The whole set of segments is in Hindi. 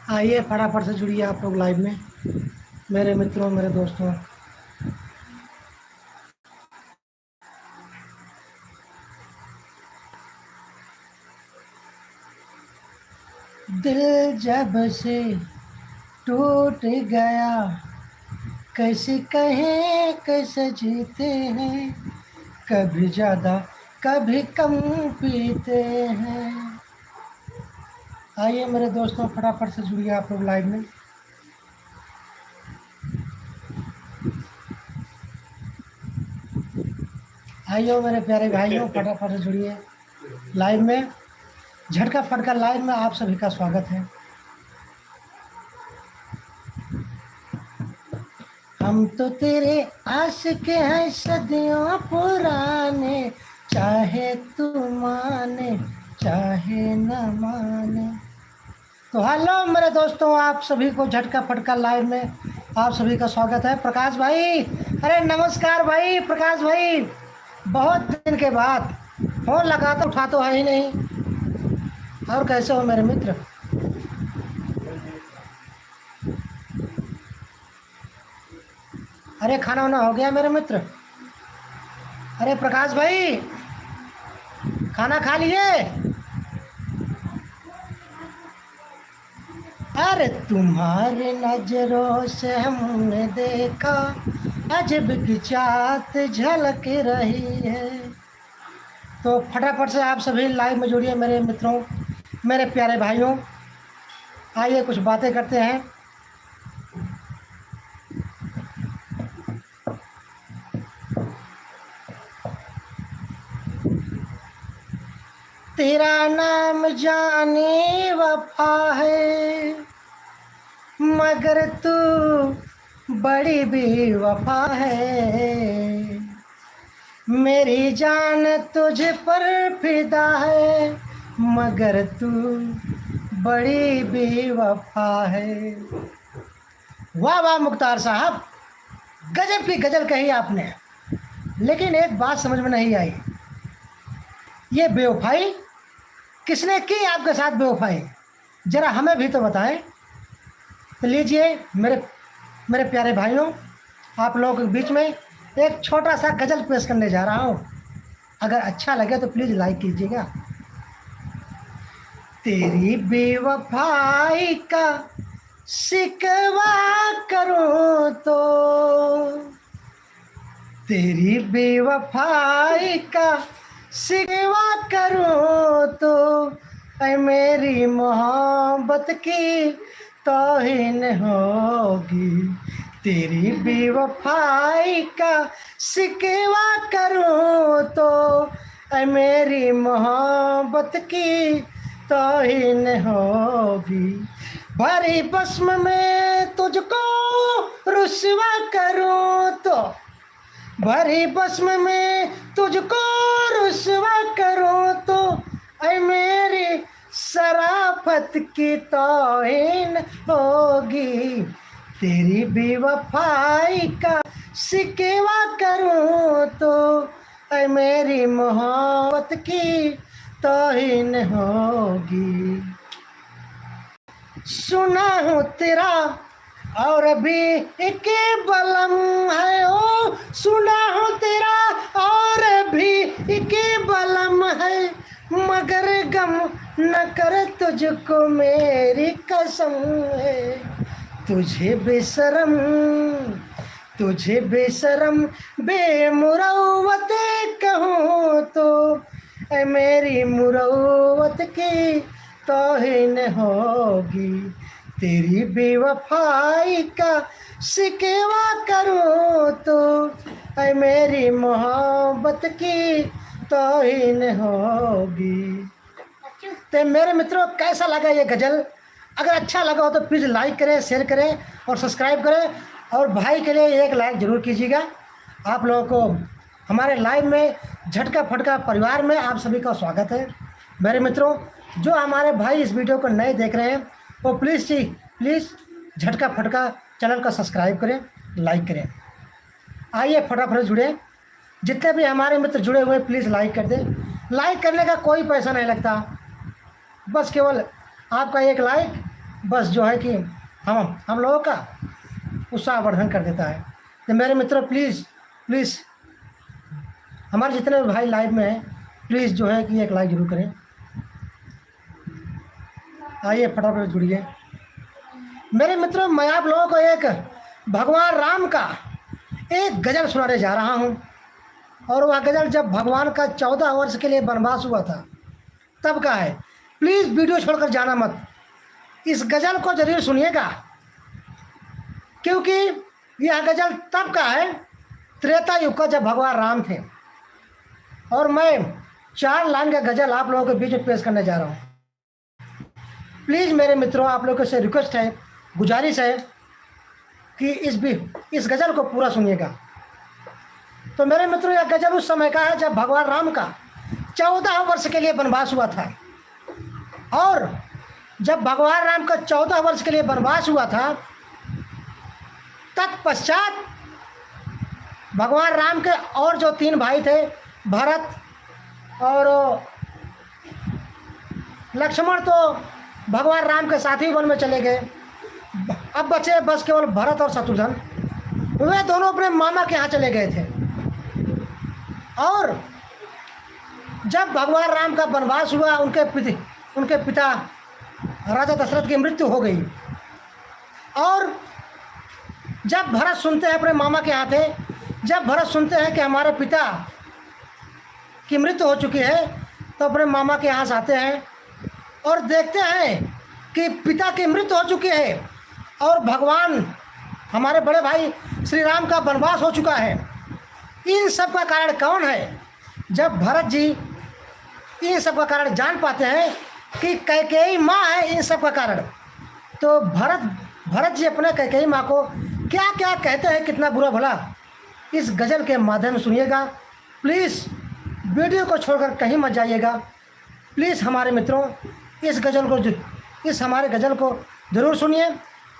आइए फटाफट से जुड़िए आप लोग लाइव में, मेरे मित्रों, मेरे दोस्तों। दिल जब से टूट गया, कैसे कहें कैसे जीते हैं, कभी ज़्यादा कभी कम पीते हैं। आइए मेरे दोस्तों फटाफट से जुड़िए आप लोग लाइव में। आइए मेरे प्यारे भाइयों फटाफट से जुड़िए लाइव में। झटका फटका लाइव में आप सभी का स्वागत है। हम तो तेरे आशिक हैं सदियों पुराने, चाहे तू माने चाहे न माने। तो हेलो मेरे दोस्तों, आप सभी को झटका फटका लाइव में आप सभी का स्वागत है। प्रकाश भाई, अरे नमस्कार भाई प्रकाश भाई, बहुत दिन के बाद फोन लगा तो उठा तो है ही नहीं। और कैसे हो मेरे मित्र? अरे खाना वाना हो गया मेरे मित्र? अरे प्रकाश भाई, खाना खा लिए? अरे तुम्हारे नजरों से हमने देखा, अजब की चाहत झलक रही है। तो फटाफट से आप सभी लाइव में जुड़िए मेरे मित्रों, मेरे प्यारे भाइयों। आइए कुछ बातें करते हैं। तेरा नाम जाने वफा है, मगर तू बड़ी बेवफा है। मेरी जान तुझ पर फिदा है, मगर तू बड़ी बेवफा है। वाह वाह मुख्तार साहब, गजब की गजल कही आपने। लेकिन एक बात समझ में नहीं आई, ये बेवफाई किसने की आपके साथ? बेवफाई जरा हमें भी तो बताएं। तो लीजिए मेरे मेरे प्यारे भाइयों, आप लोगों के बीच में एक छोटा सा गज़ल पेश करने जा रहा हूँ। अगर अच्छा लगे तो प्लीज़ लाइक कीजिएगा। तेरी बेवफाई का शिकवा करूँ तो, तेरी बेवफाई का शिकवा करूँ तो, ऐ मेरी मोहब्बत की तौहीन होगी। तेरी बेवफाई का शिकवा करूँ तो, ऐ मेरी मोहब्बत की तौहीन होगी। भरी बस्म में तुझको रुसवा करूँ तो, भरी बस्म में तुझको रुसवा करूँ तो, ऐ मेरी शराफत की तौहीन होगी। तेरी बेवफाई का शिकवा करूँ तो, ऐ मेरी मोहब्बत की तौहीन होगी। सुना हूँ तेरा और अभी एक बलम है, ओ सुना हूँ तेरा और अभी एक बलम है, मगर गम न कर तुझको मेरी कसम है। तुझे बेशरम बेमुरव्वत कहूँ तो, ऐ मेरी मुरव्वत की तौहीन होगी। तेरी बेवफाई का शिकवा करूँ तो, ऐ मेरी मोहब्बत की तौहीन होगी। तो मेरे मित्रों, कैसा लगा ये गज़ल? अगर अच्छा लगा हो तो प्लीज़ लाइक करें, शेयर करें और सब्सक्राइब करें। और भाई के लिए एक लाइक ज़रूर कीजिएगा। आप लोगों को हमारे लाइव में झटका फटका परिवार में आप सभी का स्वागत है। मेरे मित्रों, जो हमारे भाई इस वीडियो को नए देख रहे हैं वो प्लीज़ झटका फटका चैनल का सब्सक्राइब करें, लाइक करें। आइए फटाफट जुड़े, जितने भी हमारे मित्र जुड़े हुए प्लीज़ लाइक कर दें। लाइक करने का कोई पैसा नहीं लगता, बस केवल आपका एक लाइक बस जो है कि हम लोगों का उत्साह वर्धन कर देता है। तो मेरे मित्रों प्लीज़ प्लीज़ हमारे जितने भी भाई लाइव में हैं प्लीज़ जो है कि एक लाइक जरूर करें। आइए फटाफट जुड़िए। मेरे मित्रों मैं आप लोगों को एक भगवान राम का एक गज़ल सुनाने जा रहा हूँ। और वह गज़ल जब भगवान का 14 वर्ष के लिए वनवास हुआ था तब का है। प्लीज़ वीडियो छोड़कर जाना मत, इस गज़ल को जरूर सुनिएगा, क्योंकि यह गज़ल तब का है त्रेता युग का, जब भगवान राम थे। और मैं 4 लाइन का गज़ल आप लोगों के बीच में पेश करने जा रहा हूँ। प्लीज़ मेरे मित्रों आप लोगों से रिक्वेस्ट है, गुजारिश है कि इस गज़ल को पूरा सुनिएगा। तो मेरे मित्रों यह गज़ल उस समय का है जब भगवान राम का 14 वर्ष के लिए वनवास हुआ था। और जब भगवान राम का 14 वर्ष के लिए वनवास हुआ था तत्पश्चात भगवान राम के और जो 3 भाई थे, भरत और लक्ष्मण, तो भगवान राम के साथ ही वन में चले गए। अब बचे बस केवल भरत और शत्रुघ्न, वे दोनों अपने मामा के यहाँ चले गए थे। और जब भगवान राम का वनवास हुआ उनके पिता राजा दशरथ की मृत्यु हो गई। और जब भरत सुनते हैं, अपने मामा के यहाँ थे, जब भरत सुनते हैं कि हमारे पिता की मृत्यु हो चुकी है तो अपने मामा के यहाँ से आते हैं और देखते हैं कि पिता की मृत्यु हो चुकी है और भगवान हमारे बड़े भाई श्री राम का वनवास हो चुका है। इन सब का कारण कौन है? जब भरत जी इन सब का कारण जान पाते हैं कि कैकेयी माँ है इन सब का कारण, तो भरत जी अपने कैकेयी माँ को क्या क्या कहते हैं, कितना बुरा भला, इस गज़ल के माध्यम सुनिएगा। प्लीज़ वीडियो को छोड़कर कहीं मत जाइएगा। प्लीज़ हमारे मित्रों इस हमारे गज़ल को ज़रूर सुनिए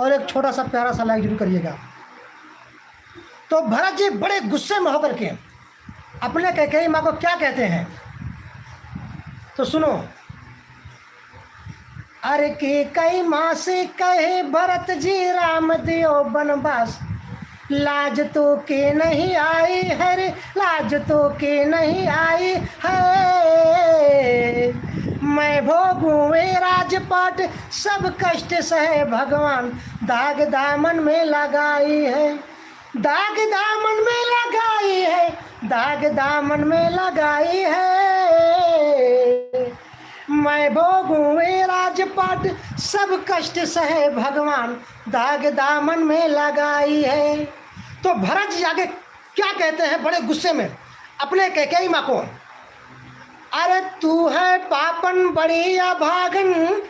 और एक छोटा सा प्यारा सा लाइक जरूर करिएगा। तो भरत जी बड़े गुस्से में होकर के अपने कैकेयी माँ को क्या कहते हैं, तो सुनो। अरे कैकेयी माँ से कहे भरत जी राम दियो वनवास, लाज तो के नहीं आई है रे, लाज तो के नहीं आई है। मैं भोगूं वे राजपाट सब कष्ट सहे भगवान, दाग दामन में लगाई है, दाग दामन में लगाई है, दाग दामन में लगाई है। मैं भोगूं वे राजपाट सब कष्ट सहे भगवान, दाग दामन में लगाई है। तो भरत जी आगे क्या कहते हैं बड़े गुस्से में अपने कैकेयी माँ को, अरे तू है पापन बड़ी अभागन,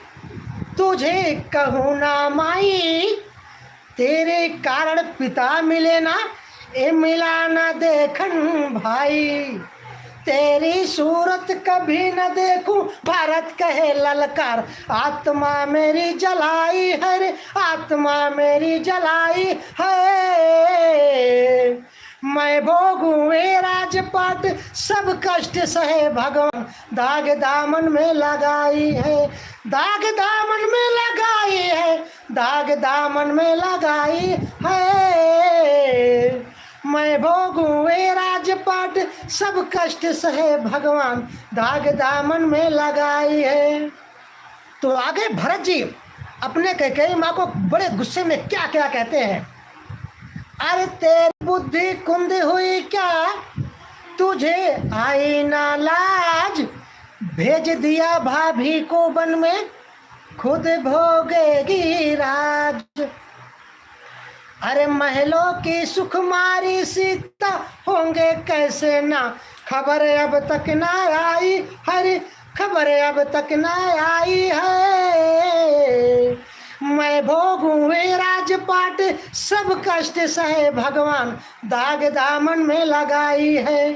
तुझे कहूँ ना माई, तेरे कारण पिता मिले ना, ए मिला ना देखन भाई, तेरी सूरत कभी न देखूं भारत कहे ललकार, आत्मा मेरी जलाई है रे, आत्मा मेरी जलाई है। मैं भोगूं वे राजपाट सब कष्ट सहे भगवान, दाग दामन में लगाई है, दाग दामन में लगाई है, दाग दामन में लगाई है। मैं भोगूं वे राजपाट सब कष्ट सहे भगवान, दाग दामन में लगाई है। तो आगे भरत जी अपने कैकेयी माँ को बड़े गुस्से में क्या क्या कहते हैं, अरे तेरी बुद्धि कुंद हुई क्या, तुझे आई ना लाज, भेज दिया भाभी को वन में, खुद भोगेगी राज। अरे महलों की सुकुमारी सीता होंगे कैसे ना, खबर अब तक ना आई, हरी खबर अब तक ना आई है। मैं भोगूं वे राजपाट सब कष्ट सहे भगवान, दाग दामन में लगाई है,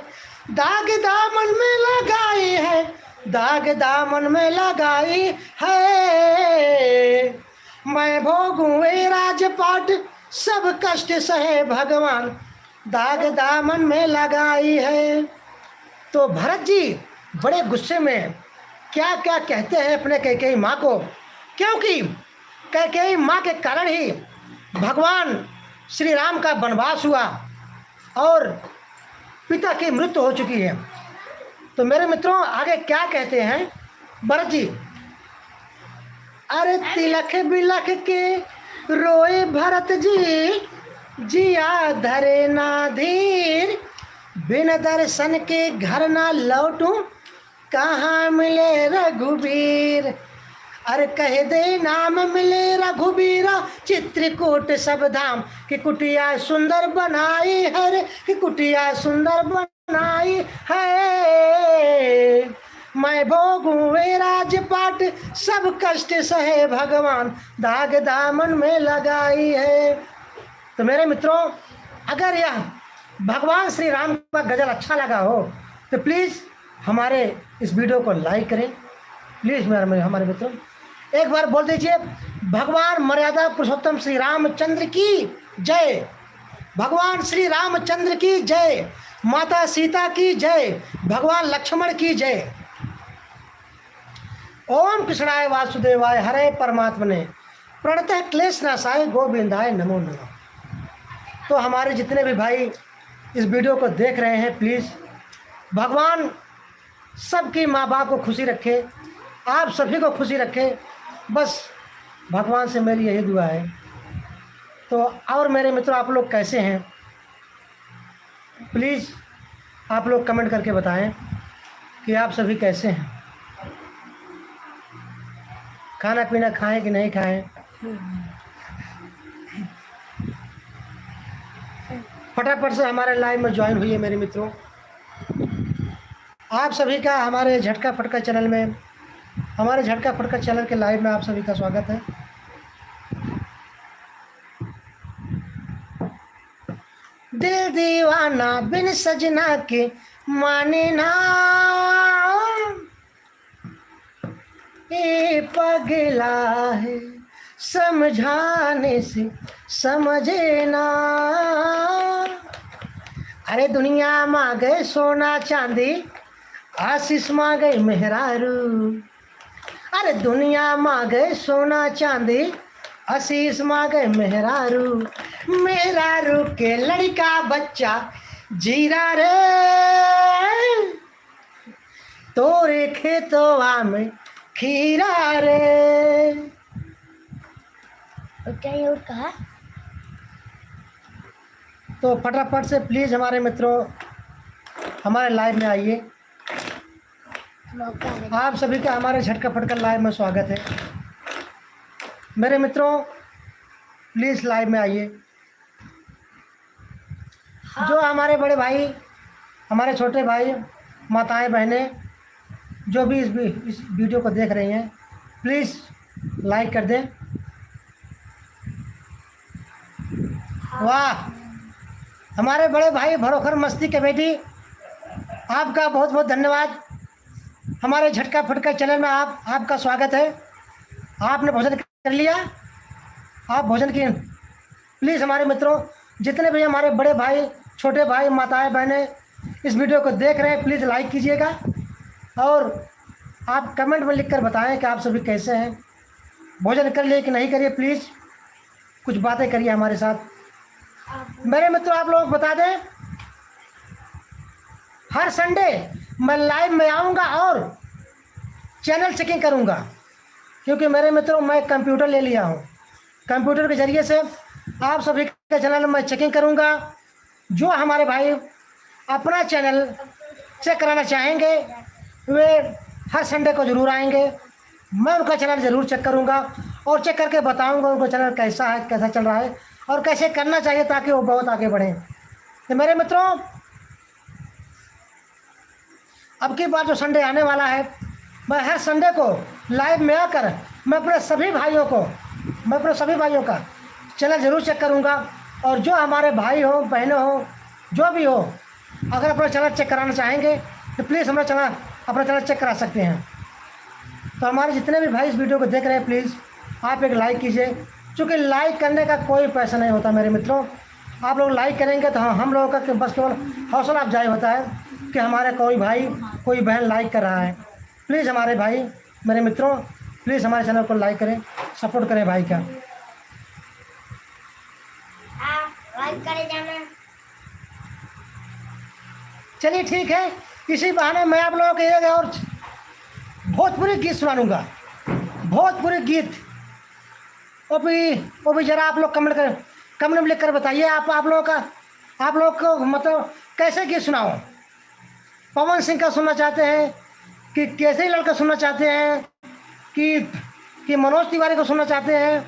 दाग दामन में लगाई है, दाग दामन में लगाई है। मैं भोगूं वे राजपाट सब कष्ट सहे भगवान, दाग दामन में लगाई है। तो भरत जी बड़े गुस्से में क्या क्या कहते हैं अपने कैकेयी माँ को, क्योंकि कैकेयी माँ के कारण ही भगवान श्री राम का वनवास हुआ और पिता की मृत्यु हो चुकी है। तो मेरे मित्रों आगे क्या कहते हैं भरत जी, अरे तिलक बिलख के रोए भरत जी, जिया धरे ना धीर, बिन दर्शन के घर ना लौटूं, कहाँ मिले रघुबीर। अरे कह दे नाम मिले रघुबीरा, चित्रकूट सब धाम की कुटिया सुंदर बनाई है, कि कुटिया सुंदर बनाई है। मैं भोगूं वे राजपाट, सब कष्ट सहे भगवान, दाग दामन में लगाई है। तो मेरे मित्रों अगर यह भगवान श्री राम का गजल अच्छा लगा हो तो प्लीज़ हमारे इस वीडियो को लाइक करें। प्लीज़ हमारे मित्रों एक बार बोल दीजिए, भगवान मर्यादा पुरुषोत्तम श्री रामचंद्र की जय, भगवान श्री रामचंद्र की जय, माता सीता की जय, भगवान लक्ष्मण की जय। ओम कृष्णाय वासुदेवाय हरे परमात्मने प्रणतः क्लेशनाशाय गोविंदाय नमो नमः। तो हमारे जितने भी भाई इस वीडियो को देख रहे हैं, प्लीज़ भगवान सबकी माँ बाप को खुशी रखे, आप सभी को खुशी रखे, बस भगवान से मेरी यही दुआ है। तो और मेरे मित्रों आप लोग कैसे हैं, प्लीज़ आप लोग कमेंट करके बताएं कि आप सभी कैसे हैं, खाना पीना खाएं कि नहीं खाएं। फटाफट से हमारे लाइव में ज्वाइन हुई है मेरे मित्रों। आप सभी का हमारे झटका फटका चैनल में, हमारे झटका फटका चैनल के लाइव में आप सभी का स्वागत है। दिल दीवाना बिन सजना के माने ना, ये पगला है समझाने से समझे ना। अरे दुनिया माँ गए सोना चांदी, आशीष माँ गए मेहरारू। अरे दुनिया माँ गए सोना चांदी, आशीष माँ गए मेहरारू। मेहरारू के लड़का बच्चा जीरा रे, तोरे खेतवा में खीरा रे। क्या ये और कहा? तो फटाफट से प्लीज़ हमारे मित्रों हमारे लाइव में आइए। आप सभी का हमारे झटका फटका लाइव में स्वागत है। मेरे मित्रों प्लीज़ लाइव में आइए। जो हमारे बड़े भाई, हमारे छोटे भाई, माताएं, बहनें जो भी इस वीडियो को देख रही हैं, प्लीज़ लाइक कर दें। वाह, हमारे बड़े भाई भरोखर मस्ती कमेटी, आपका बहुत बहुत धन्यवाद। हमारे झटका फटका चैनल में आपका स्वागत है। आपने भोजन कर लिया? आप भोजन किए? प्लीज़ हमारे मित्रों जितने भी हमारे बड़े भाई, छोटे भाई, माताएं, बहनें इस वीडियो को देख रहे हैं, प्लीज़ लाइक कीजिएगा और आप कमेंट में लिखकर बताएं कि आप सभी कैसे हैं, भोजन कर लिए कि नहीं करिए। प्लीज़ कुछ बातें करिए हमारे साथ। मेरे मित्रों आप लोग बता दें, हर संडे मैं लाइव में आऊँगा और चैनल चेकिंग करूँगा, क्योंकि मेरे मित्रों मैं कंप्यूटर ले लिया हूँ। कंप्यूटर के ज़रिए से आप सभी का चैनल मैं चेकिंग करूँगा। जो हमारे भाई अपना चैनल चेक कराना चाहेंगे वे हर संडे को ज़रूर आएंगे। मैं उनका चैनल ज़रूर चेक करूँगा और चेक करके बताऊँगा उनका चैनल कैसा है, कैसा चल रहा है और कैसे करना चाहिए ताकि वो बहुत आगे बढ़ें। तो मेरे मित्रों अब की बार जो संडे आने वाला है, मैं हर संडे को लाइव में आकर मैं अपने सभी भाइयों का चैनल ज़रूर चेक करूँगा। और जो हमारे भाई हो, बहनें हो, जो भी हो, अगर अपना चैनल चेक कराना चाहेंगे तो प्लीज़ अपना चैनल चेक करा सकते हैं। तो हमारे जितने भी भाई इस वीडियो को देख रहे हैं, प्लीज़ आप एक लाइक कीजिए, क्योंकि लाइक करने का कोई पैसा नहीं होता मेरे मित्रों। आप लोग लाइक करेंगे तो हम लोगों का बस केवल हौसला अफजाई होता है कि हमारे कोई भाई, कोई बहन लाइक कर रहा है। प्लीज़ हमारे भाई, मेरे मित्रों प्लीज़ हमारे चैनल को लाइक करें, सपोर्ट करें भाई का। लाइक करे जाना। चलिए ठीक है, इसी बहाने मैं आप लोगों को एक और भोजपुरी गीत सुना दूँगा, भोजपुरी गीत। वो भी ज़रा आप लोग कमेंट में लिख कर बताइए आप लोग को मतलब कैसे गीत सुनाओ। पवन सिंह का सुनना चाहते हैं कि कैसे लड़का सुनना चाहते हैं कि मनोज तिवारी को सुनना चाहते हैं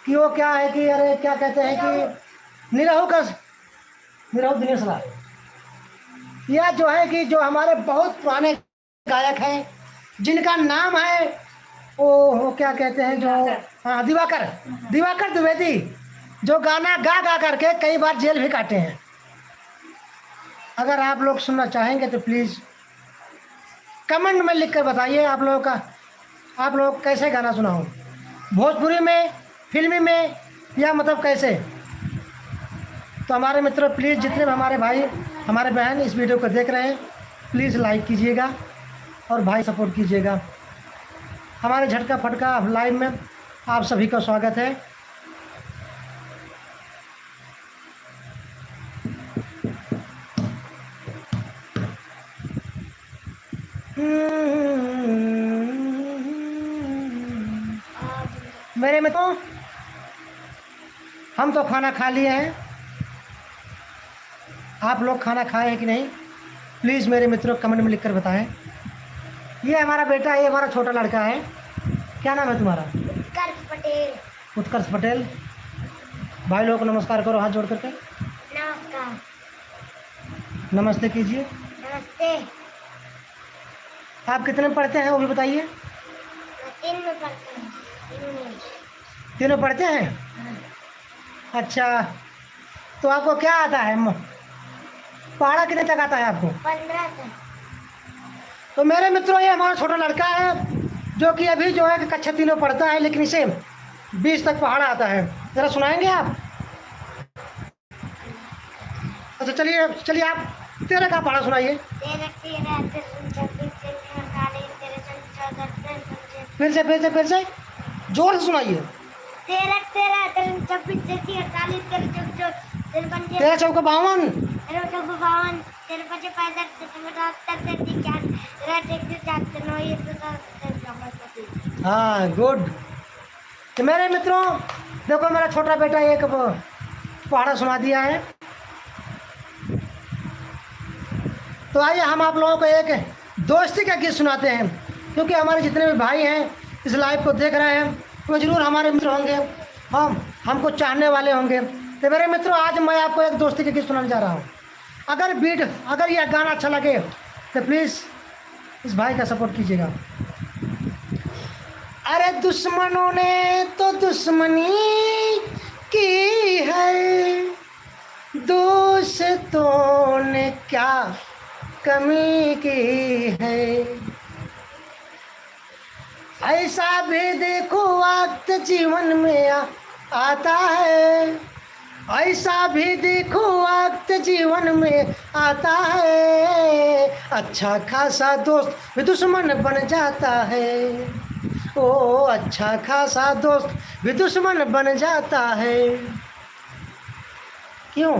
कि वो क्या है कि अरे क्या कहते हैं कि निरहु दिनेश राय, या जो है कि जो हमारे बहुत पुराने गायक हैं जिनका नाम है वो क्या कहते हैं जो, हाँ, दिवाकर द्विवेदी, जो गाना गा करके कई बार जेल भी काटे हैं। अगर आप लोग सुनना चाहेंगे तो प्लीज़ कमेंट में लिख कर बताइए आप लोग कैसे गाना सुनाऊँ, भोजपुरी में, फिल्मी में, या मतलब कैसे। तो हमारे मित्रों प्लीज़ जितने भी हमारे भाई हमारे बहन इस वीडियो को देख रहे हैं प्लीज़ लाइक कीजिएगा और भाई सपोर्ट कीजिएगा। हमारे झटका फटका लाइव में आप सभी का स्वागत है। मेरे मित्रों हम तो खाना खा लिए हैं, आप लोग खाना खाए हैं कि नहीं प्लीज़ मेरे मित्रों कमेंट में लिखकर बताएं। ये हमारा बेटा, ये हमारा छोटा लड़का है। क्या नाम है तुम्हारा? उत्कर्ष पटेल। भाई लोगों को नमस्कार करो हाथ जोड़ करके। नमस्कार। नमस्ते कीजिए। नमस्ते। आप कितने में पढ़ते हैं वो भी बताइए। 3 में पढ़ते हैं। 3 में पढ़ते हैं। अच्छा, तो आपको क्या आता है, पढ़ा कितने तक आता है आपको? 15 तक। तो मेरे मित्रों ये हमारा छोटा लड़का है जो कि अभी जो है कि कक्षा 3 में पढ़ता है, लेकिन इसे 20 तक पढ़ा आता है। ज़रा सुनाएंगे आप? अच्छा चलिए आप 13 का पढ़ा सुनाइए। फिर से जोर से सुनाइए। 13 24 33 तेरह चौका 52 हाँ गुड। तो मेरे मित्रों देखो मेरा छोटा बेटा एक पहाड़ा सुना दिया है। तो आइए हम आप लोगों को एक दोस्ती का गीत सुनाते हैं, क्योंकि हमारे जितने भी भाई हैं इस लाइव को देख रहे हैं वो जरूर हमारे मित्र होंगे, हमको चाहने वाले होंगे। तो मेरे मित्रों आज मैं आपको एक दोस्ती का गीत सुनाने जा रहा हूँ। अगर यह गाना अच्छा लगे तो प्लीज़ इस भाई का सपोर्ट कीजिएगा। अरे दुश्मनों ने तो दुश्मनी की है, दोस्तों ने क्या कमी की है। ऐसा भी देखो वक्त जीवन में आता है, ऐसा भी देखो वक्त जीवन में आता है। अच्छा खासा दोस्त भी दुश्मन बन जाता है, ओ अच्छा खासा दोस्त भी दुश्मन बन जाता है। क्यों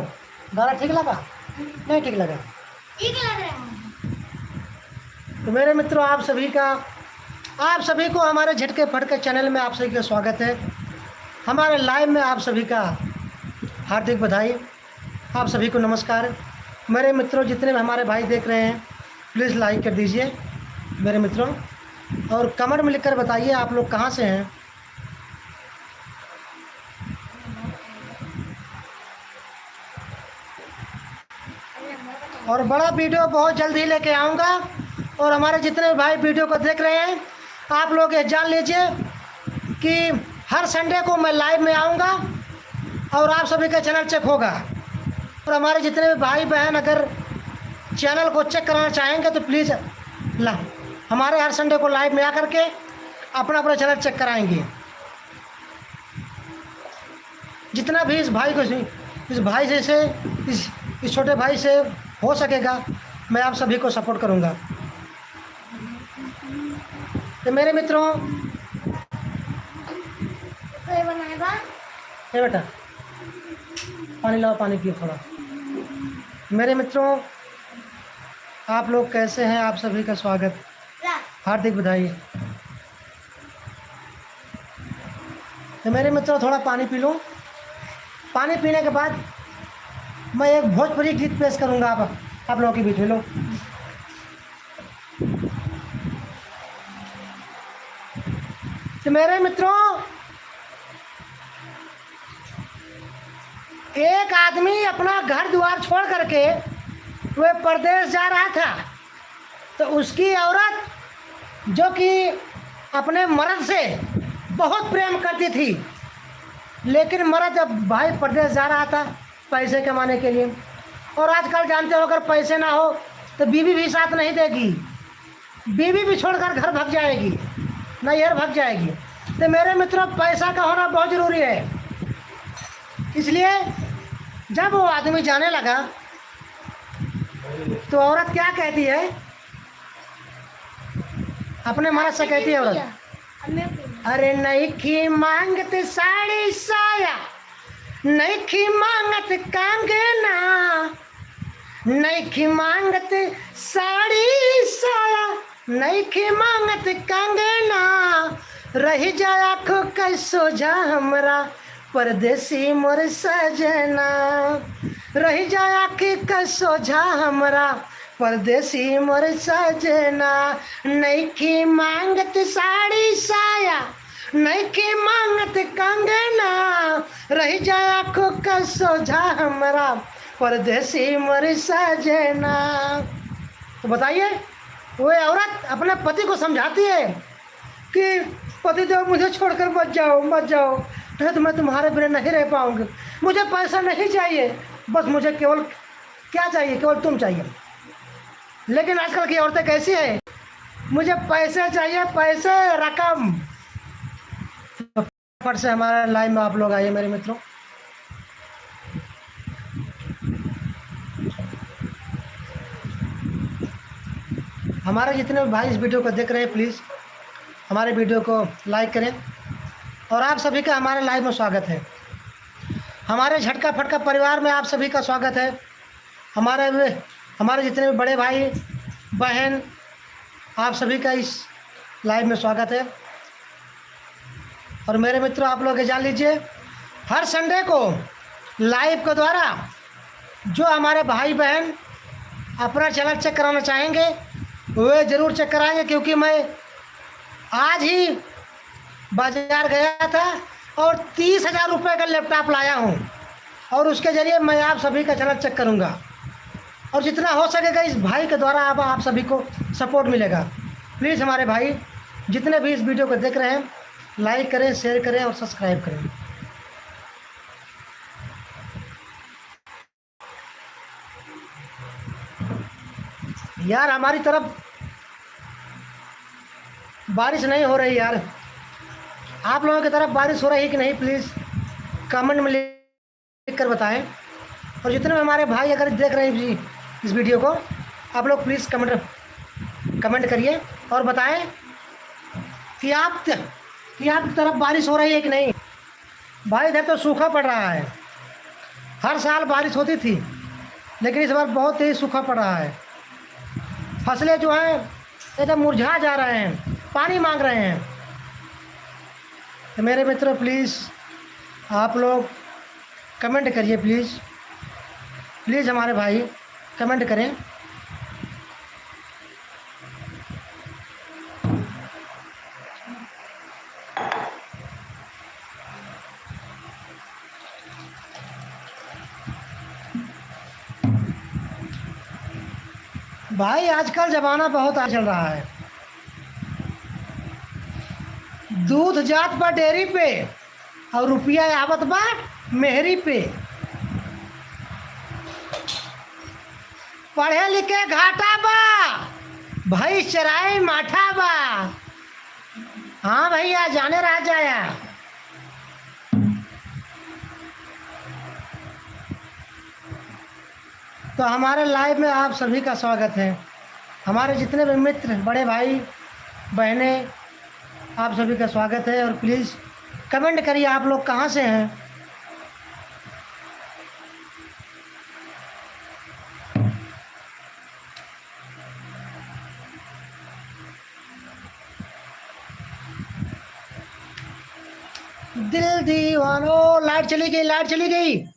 गाना ठीक लगा? नहीं ठीक लगा? ठीक लग रहा है। तो मेरे मित्रों आप सभी को हमारे झटके फटके चैनल में आप सभी का स्वागत है। हमारे लाइव में आप सभी का हार्दिक बधाई, आप सभी को नमस्कार। मेरे मित्रों जितने भी हमारे भाई देख रहे हैं प्लीज़ लाइक कर दीजिए मेरे मित्रों, और कमेंट में लिखकर बताइए आप लोग कहाँ से हैं। और बड़ा वीडियो बहुत जल्द ही लेके आऊँगा, और हमारे जितने भी भाई वीडियो को देख रहे हैं आप लोग ये जान लीजिए कि हर संडे को मैं लाइव में आऊँगा और आप सभी का चैनल चेक होगा। और हमारे जितने भी भाई बहन अगर चैनल को चेक कराना चाहेंगे तो प्लीज़ हमारे हर संडे को लाइव में आकर के अपना चैनल चेक कराएंगे। जितना भी इस भाई से इस छोटे भाई से हो सकेगा मैं आप सभी को सपोर्ट करूंगा। तो मेरे मित्रों बनाए बा ए बेटा पानी लाओ, पानी पियो थोड़ा। मेरे मित्रों, आप लोग कैसे हैं? आप सभी का स्वागत, ला हार्दिक बधाई। तो मेरे मित्रों थोड़ा पानी पी लो। पानी पीने के बाद मैं एक भोजपुरी गीत पेश करूंगा आप लोगों के बीच में। लो तो मेरे मित्रों, एक आदमी अपना घर द्वार छोड़ करके वह परदेश जा रहा था। तो उसकी औरत जो कि अपने मर्द से बहुत प्रेम करती थी, लेकिन मर्द जब भाई परदेश जा रहा था पैसे कमाने के लिए, और आजकल जानते हो अगर पैसे ना हो तो बीवी भी साथ नहीं देगी, बीवी भी छोड़कर घर भाग जाएगी, नैहर भाग जाएगी। तो मेरे मित्रों, पैसा का होना बहुत ज़रूरी है। इसलिए जब वो आदमी जाने लगा तो औरत क्या कहती है? अपने मर्द से कहती है औरत, अरे नईखी मांगत साड़ी साया, नईखी मांगत कंगना, नईखी मांगत साड़ी साया, नईखी मांगत कंगना, रही जाए आँखों का सोझा हमरा परदेसी मोर सजना, रही जाए आँखों का सोझा हमरा परदेसी मोर सजना, नईखी मांगत साड़ी साया, नईखी मांगत कंगना, रही जाए आँखों का सोझा हमरा परदेसी मोर सजना। तो बताइए, वो औरत अपने पति को समझाती है कि पति देव मुझे छोड़कर मत जाओ, मत जाओ, तो मैं तुम्हारे बिना नहीं रह पाऊंगी, मुझे पैसा नहीं चाहिए, बस मुझे केवल क्या चाहिए, केवल तुम चाहिए। लेकिन आजकल की औरतें कैसी है? मुझे पैसे चाहिए, पैसे, रकम। फट से हमारे लाइव में आप लोग आइए मेरे मित्रों। हमारे जितने भाई इस वीडियो को देख रहे हैं, प्लीज़ हमारे वीडियो को लाइक करें, और आप सभी का हमारे लाइव में स्वागत है। हमारे झटका फटका परिवार में आप सभी का स्वागत है। हमारे जितने भी बड़े भाई बहन, आप सभी का इस लाइव में स्वागत है। और मेरे मित्रों, आप लोग जान लीजिए, हर संडे को लाइव के द्वारा जो हमारे भाई बहन अपना चैनल चेक कराना चाहेंगे वे ज़रूर चेक कराएंगे, क्योंकि मैं आज ही बाज़ार गया था और 30,000 रुपये का लैपटॉप लाया हूँ, और उसके ज़रिए मैं आप सभी का चैनल चेक करूँगा, और जितना हो सकेगा इस भाई के द्वारा अब आप सभी को सपोर्ट मिलेगा। प्लीज़ हमारे भाई जितने भी इस वीडियो को देख रहे हैं, लाइक करें, शेयर करें और सब्सक्राइब करें। यार हमारी तरफ बारिश नहीं हो रही यार, आप लोगों की तरफ बारिश हो रही है कि नहीं? प्लीज़ कमेंट में लिख कर बताएं। और जितने भी हमारे भाई अगर देख रहे हैं इस वीडियो को, आप लोग प्लीज़ कमेंट करिए और बताएं कि आपकी तरफ बारिश हो रही है कि नहीं। भाई इधर तो सूखा पड़ रहा है। हर साल बारिश होती थी, लेकिन इस बार बहुत तेज़ सूखा पड़ रहा है। फसलें जो हैं एकदम मुरझा जा रहे हैं, पानी मांग रहे हैं। तो मेरे मित्रों, प्लीज़ आप लोग कमेंट करिए, प्लीज़ हमारे भाई कमेंट करें। भाई आजकल ज़माना बहुत आगे चल रहा है। दूध जात बा डेयरी पे और रुपया आवत बा मेहरी पे। पढ़े लिखे घाटा बा, भाई चराए माठा बा। हाँ भैया, जाने रह जाया। तो हमारे लाइव में आप सभी का स्वागत है। हमारे जितने भी मित्र, बड़े भाई बहनें, आप सभी का स्वागत है। और प्लीज़ कमेंट करिए आप लोग कहाँ से हैं। दिल दीवानो, लाइट चली गई, लाइट चली गई।